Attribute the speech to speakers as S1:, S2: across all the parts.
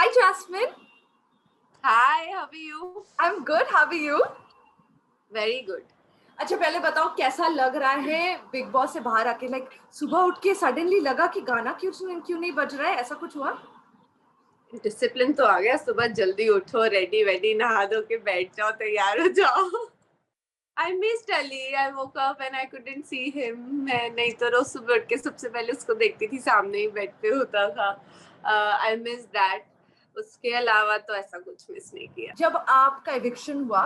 S1: Hi, Jasmine.
S2: Hi, how are you?
S1: I'm good. How are you?
S2: Very good.
S1: अच्छा, पहले बताओ कैसा लग रहा है बिग बॉस से बाहर आके? लाइक सुबह उठ के सडनली लगा कि गाना क्यों नहीं बज रहा है, ऐसा कुछ हुआ?
S2: डिसिप्लिन तो आ गया, सुबह जल्दी उठो, रेडी वेडी नहा धो के बैठ जाओ, तैयार हो जाओ. I missed Ali. I woke up and I couldn't see him. मैं नहीं तो रोज सुबह उठ के सबसे पहले उसको देखती थी, सामने ही बेड पे होता था. I missed that. उसके अलावा तो ऐसा कुछ मिस नहीं किया.
S1: जब आपका एविक्शन हुआ,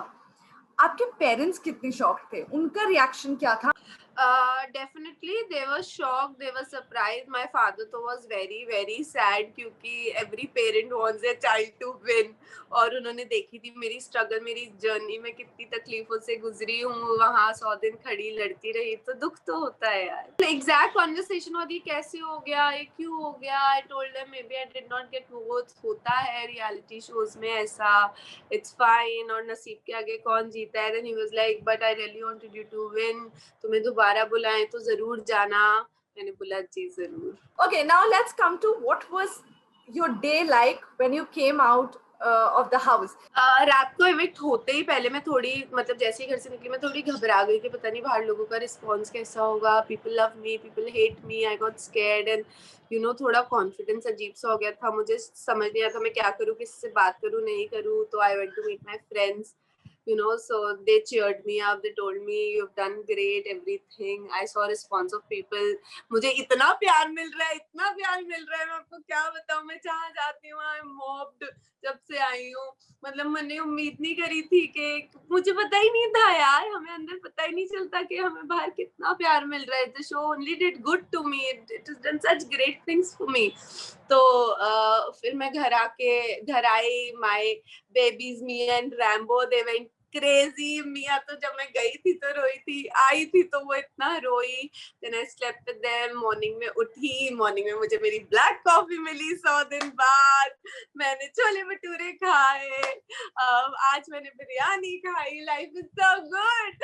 S1: आपके पेरेंट्स कितने शॉक थे? उनका रिएक्शन क्या था?
S2: Definitely they were shocked, they were surprised. My father तो was very very sad क्योंकि every parent wants their child to win. और उन्होंने देखी थी मेरी स्ट्रगल, मेरी जर्नी में कितनी तकलीफों से गुजरी हूँ, वहाँ 100 दिन खड़ी लड़ती रही, तो दुख तो होता है यार. एग्जैक्ट कॉन्वर्सेशन होती कैसे हो गया, ये क्यों हो गया. I told them maybe I did not get votes. होता है रियलिटी शोज में ऐसा, इट्स फाइन, और नसीब के आगे कौन जीता है. Then he was like but I really wanted you to win, तुम्हें दोबारा बुलाएं तो जरूर जाना. मैंने बोला जी जरूर.
S1: Okay, now let's come to what was your day like when you came out of the house.
S2: रात को इविक्ट होते ही पहले मैं थोड़ी, मतलब जैसे ही घर से निकली मैं थोड़ी घबरा गई कि पता नहीं बाहर लोगों का रिस्पॉन्स कैसा होगा. People love me, people hate me. I got scared and थोड़ा कॉन्फिडेंस अजीब सा हो गया था. मुझे समझ नहीं आता मैं क्या करूँ, किससे बात करूँ नहीं करूँ. तो I went to meet my friends, so they cheered me up. They told me you've done great, everything. I saw response of people. मुझे इतना प्यार मिल रहा है, इतना प्यार मिल रहा है, मैं आपको क्या बताऊं. मैं जहाँ जाती हूँ आई एम मॉब्ड. जब से आई हूँ, मतलब मैंने उम्मीद नहीं करी थी कि, मुझे पता ही नहीं था यार, हमें अंदर पता ही नहीं चलता कि हमें बाहर कितना प्यार मिल रहा है. The show only did good to me. It has done such great things for me. तो फिर मैं घर आई. My babies Mia and Rambo, they went crazy. Mia तो जब मैं गई थी तो रोई थी, आई थी तो वो इतना रोई. Then I slept with them. Morning में उठी, मॉर्निंग में मुझे मेरी ब्लैक कॉफी मिली 100 दिन बाद. मैंने छोले भटूरे खाए, आज मैंने बिरयानी खाई. Life is so good.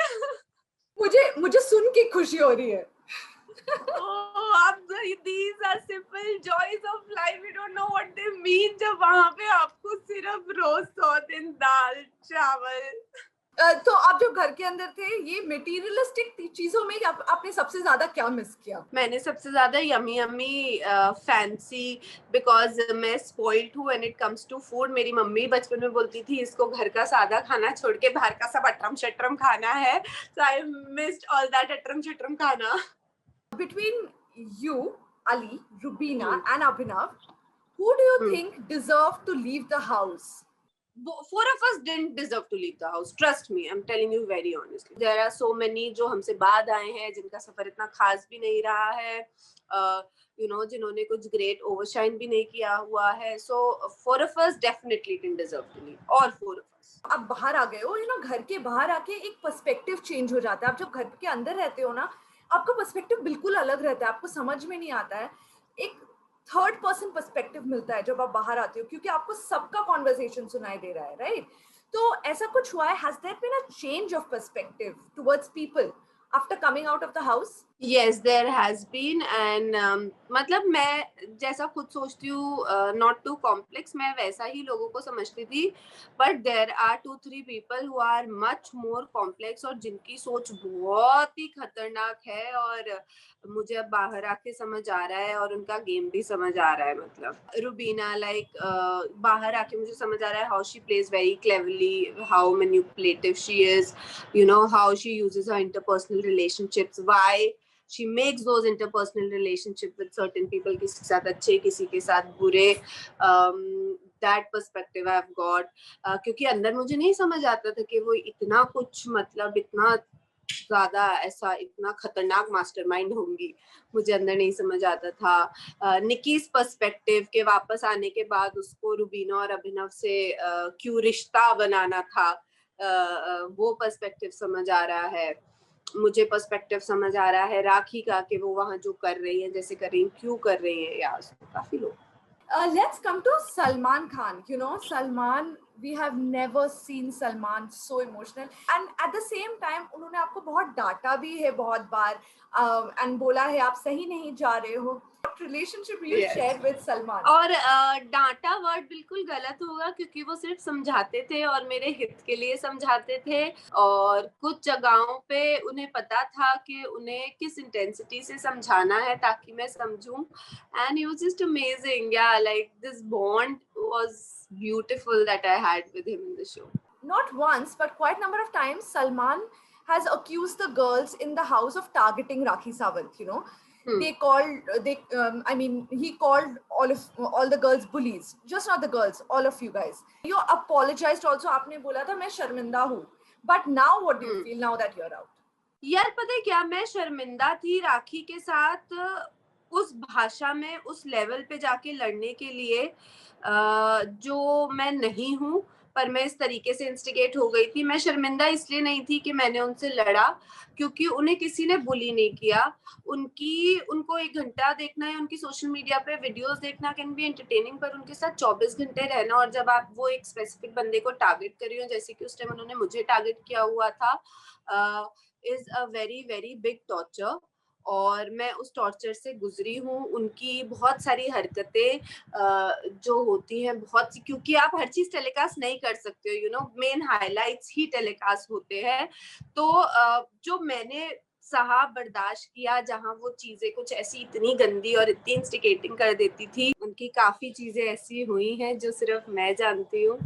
S1: मुझे सुन के खुशी हो रही है.
S2: These are simple joys of life. You don't know what they mean जब वहाँ पे आपको सिर्फ रोज 100 दिन दाल चावल.
S1: तो आप जो घर के अंदर थे, ये मटेरियलिस्टिक चीजों में आपने सबसे ज्यादा क्या मिस किया?
S2: मैंने सबसे ज्यादा यमी यमी फैंसी, बिकॉज मैं स्पॉइल्ड हूँ when it comes to food. मेरी मम्मी बचपन में बोलती थी इसको घर का सादा खाना छोड़ के बाहर का सब अटरम शटरम खाना है. सो आई मिस्ड ऑल दैट अटरम शटरम खाना.
S1: Between you, Ali, Rubina, and Abhinav, who do you think deserve to leave the house?
S2: Four of us didn't deserve to leave the house. Trust me, I'm telling you very honestly. There are so many जो हमसे बाद आए हैं, जिनका सफर इतना खास भी नहीं रहा है, जिन्होंने कुछ ग्रेट ओवरशाइन भी नहीं किया हुआ है. So four of us definitely didn't deserve to leave. All four of us.
S1: आप बाहर आ गए हो, घर के बाहर आके एक पर्सपेक्टिव चेंज हो जाता है. आप जब घर के अंदर रहते हो ना, आपका पर्सपेक्टिव बिल्कुल अलग रहता है. आपको समझ में नहीं आता है. एक थर्ड पर्सन पर्सपेक्टिव मिलता है जब आप बाहर आते हो, क्योंकि आपको सबका कॉन्वर्सेशन सुनाई दे रहा है, राइट? तो ऐसा कुछ हुआ है? Has there been a change of perspective towards people after coming out of the house?
S2: Yes, there has been. And मतलब मैं जैसा खुद सोचती हूँ, not too complex, मैं वैसा ही लोगों को समझती थी. But there are 2-3 people who are much more complex और जिनकी सोच बहुत ही खतरनाक है. और मुझे अब बाहर आके समझ आ रहा है और उनका गेम भी समझ आ रहा है. मतलब रुबीना, बाहर आके मुझे समझ आ रहा है how she plays very cleverly, how manipulative she is, how she uses her interpersonal relationships, why she makes those interpersonal relationship with certain people, किसी के साथ अच्छे, किसी के साथ बुरे. That perspective I've got. क्योंकि अंदर मुझे नहीं समझ आता था कि वो इतना कुछ, मतलब इतना ज्यादा ऐसा इतना खतरनाक मास्टरमाइंड होंगी. मुझे अंदर नहीं समझ आता था. निकीज पर्सपेक्टिव के वापस आने के बाद उसको रुबीना और अभिनव से क्यों रिश्ता बनाना था, वो पर्सपेक्टिव समझ आ रहा है. मुझे पर्सपेक्टिव समझ आ रहा है राखी का, कि वो वहाँ जो कर रही है, जैसे कर रही है, क्यों कर रही है यार. काफी लोग.
S1: Let's come to Salman Khan. Salman We have never seen Salman so emotional. And at the same time, उन्होंने आपको बहुत डांटा भी है बहुत बार, and बोला है आप सही नहीं जा रहे हो. What relationship you
S2: Yes.
S1: shared with Salman?
S2: और डांटा वर्ड बिल्कुल गलत होगा, क्योंकि वो सिर्फ समझाते थे और मेरे हित के लिए समझाते थे, और कुछ जगहों पे उन्हें पता था कि उन्हें किस इंटेंसिटी से समझाना है ताकि मैं समझूं. And he was just amazing. Yeah like this bond was beautiful that I had with him in the show.
S1: Not once, but quite a number of times, Salman has accused the girls in the house of targeting Rakhi Sawant. You know, he called all the girls bullies. Just not the girls, all of you guys. You apologized also. आपने बोला था मैं शर्मिंदा हूँ. But now, what do you feel now that you're out?
S2: यार पता है क्या, मैं शर्मिंदा थी राखी के साथ उस भाषा में उस लेवल पे जाके लड़ने के लिए, जो मैं नहीं हूँ, पर मैं इस तरीके से इंस्टिगेट हो गई थी. मैं शर्मिंदा इसलिए नहीं थी कि मैंने उनसे लड़ा, क्योंकि उन्हें किसी ने बुली नहीं किया. उनको 1 घंटा देखना या उनकी सोशल मीडिया पे वीडियोस देखना कैन बी एंटरटेनिंग, पर उनके साथ 24 घंटे रहना, और जब आप वो एक स्पेसिफिक बंदे को टारगेट कर रही हो, जैसे कि उस टाइम उन्होंने मुझे टारगेट किया हुआ था, is a very very big torture. और मैं उस टॉर्चर से गुजरी हूँ. उनकी बहुत सारी हरकतें जो होती हैं, बहुत सी, क्योंकि आप हर चीज टेलीकास्ट नहीं कर सकते हो, you know, main highlights he telecast होते हैं. तो जो मैंने सहा, बर्दाश्त किया, जहाँ वो चीजें कुछ ऐसी इतनी गंदी और इतनी इंस्टिगेटिंग कर देती थी, उनकी काफी चीजें ऐसी हुई हैं जो सिर्फ मैं जानती हूँ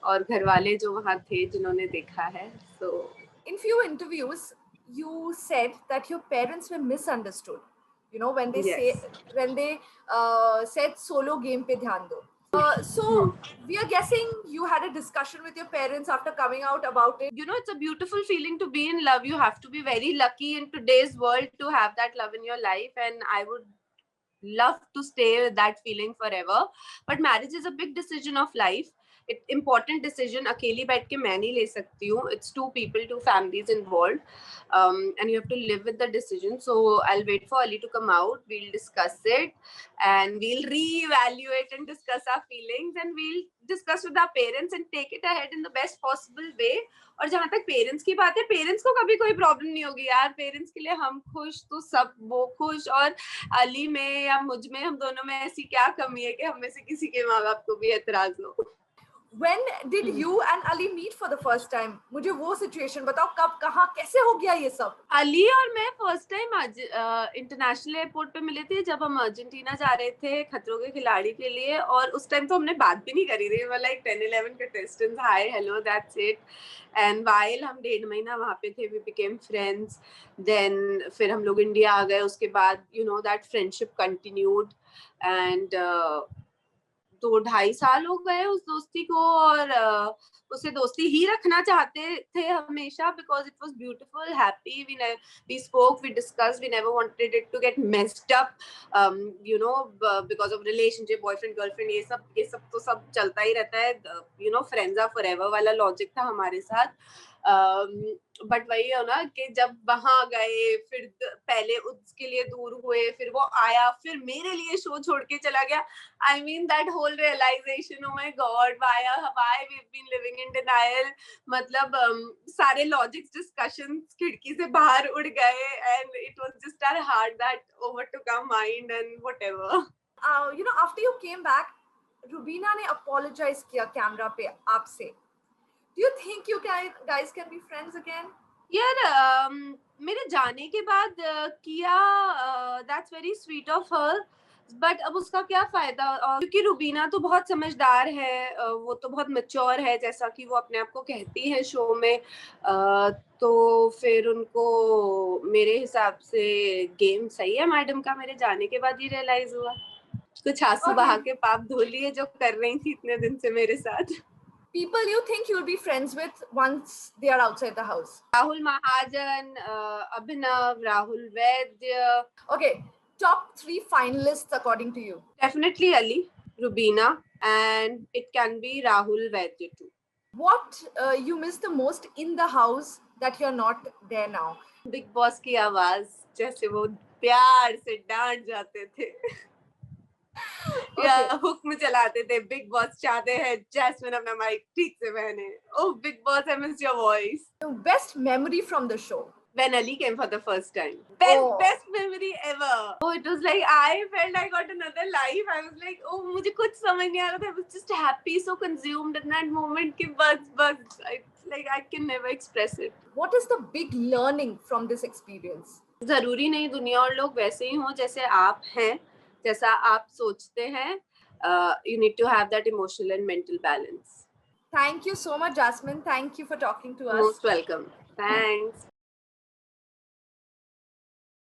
S2: और घर वाले जो वहाँ थे जिन्होंने देखा है. So
S1: in few interviews you said that your parents were misunderstood, you know, when they
S2: yes.
S1: said solo game pe dhyan do. So we are guessing you had a discussion with your parents after coming out about it.
S2: You know, it's a beautiful feeling to be in love. You have to be very lucky in today's world to have that love in your life, and I would love to stay with that feeling forever. But marriage is a big decision of life. It's important decision. अकेली बैठ के मैं नहीं ले सकती हूँ. It's 2 people, 2 families involved, and you have to live with the decision. So I'll wait for Ali to come out. We'll discuss it, and we'll reevaluate and discuss our feelings, and we'll discuss with our parents and take it ahead in the best possible way. और जहाँ तक parents की बात है, parents को कभी कोई problem नहीं होगी यार. पेरेंट्स के लिए हम खुश तो सब वो खुश, और अली में या मुझ में, हम दोनों में ऐसी क्या कमी है कि हम में से किसी के माँ बाप को भी एतराज हो.
S1: When did you and Ali meet for the first time? मुझे वो situation बताओ, कब, कहाँ, कैसे हो गया ये सब?
S2: अली और मैं फर्स्ट टाइम इंटरनेशनल एयरपोर्ट पे मिले थे, जब हम अर्जेंटीना जा रहे थे खतरों के खिलाड़ी के लिए, और उस टाइम तो हमने बात भी नहीं करी थी. Like 10-11 contestants, hi hello, that's it. And while हम 1.5 महीना वहाँ पे थे, वी बिकेम फ्रेंड्स. देन फिर हम लोग इंडिया आ गए. उसके बाद you know that friendship continued, and 2-2.5 साल हो गए उस दोस्ती को, और उसे दोस्ती ही रखना चाहते थे हमेशा, because it was beautiful, happy. We spoke, we discussed, we never wanted it to get messed up, you know, because of relationship, boyfriend girlfriend, ये सब तो सब चलता ही रहता है, you know, friends are forever वाला लॉजिक था हमारे साथ. बट वही है ना कि जब वहां गए, फिर पहले उसके लिए दूर हुए, फिर वो आया, फिर मेरे लिए शो छोड़ के चला गया. I mean that whole realization, oh my God, why we've been living in denial. मतलब सारे logics discussions खिड़की से बाहर उड़ गए, and it was just our heart that overtook our mind and whatever.
S1: You know, after you came back, Rubina ने apologize किया camera पे आपसे. Do you think you guys can be friends again?
S2: यार मेरे जाने के बाद किया, that's very sweet of her, but अब उसका क्या फायदा, क्योंकि रुबीना तो बहुत समझदार है, वो तो बहुत मैच्योर है, जैसा कि वो अपने आप को कहती है शो में. तो फिर उनको मेरे हिसाब से गेम सही है मैडम का मेरे जाने के बाद ही रियलाइज हुआ. कुछ आंसू बहा के पाप धो लिए जो कर रही थी इतने दिन से मेरे साथ.
S1: People you think you'll be friends with once they are outside the house?
S2: Rahul Mahajan, Abhinav, Rahul Vaidya.
S1: Okay, top 3 finalists according to you.
S2: Definitely Ali, Rubina, and it can be Rahul Vaidya too.
S1: What you miss the most in the house that you're not there now?
S2: Big Boss की आवाज, जैसे वो प्यार से डांट जाते थे. या
S1: Okay.
S2: हुक में चलाते थे, बिग बॉस चाहते हैं जैस्मिन अपना माइक ठीक से पहने, oh Bigg Boss I miss your voice.
S1: Best memory from the show.
S2: When Ali came for the first time.
S1: Oh.
S2: Best memory ever. Oh, it was like I felt I got another life. I was like, oh, मुझे कुछ समझ नहीं आ रहा था. I was just happy, so consumed in that moment कि बस. Like I can never express it.
S1: What is the big learning from this experience?
S2: जरूरी नहीं दुनिया और लोग वैसे ही हों जैसे आप हैं, जैसा आप सोचते हैं. You need to have that emotional and mental balance.
S1: Thank you so much, Jasmine. Thank you for talking to us.
S2: Most welcome. Thanks.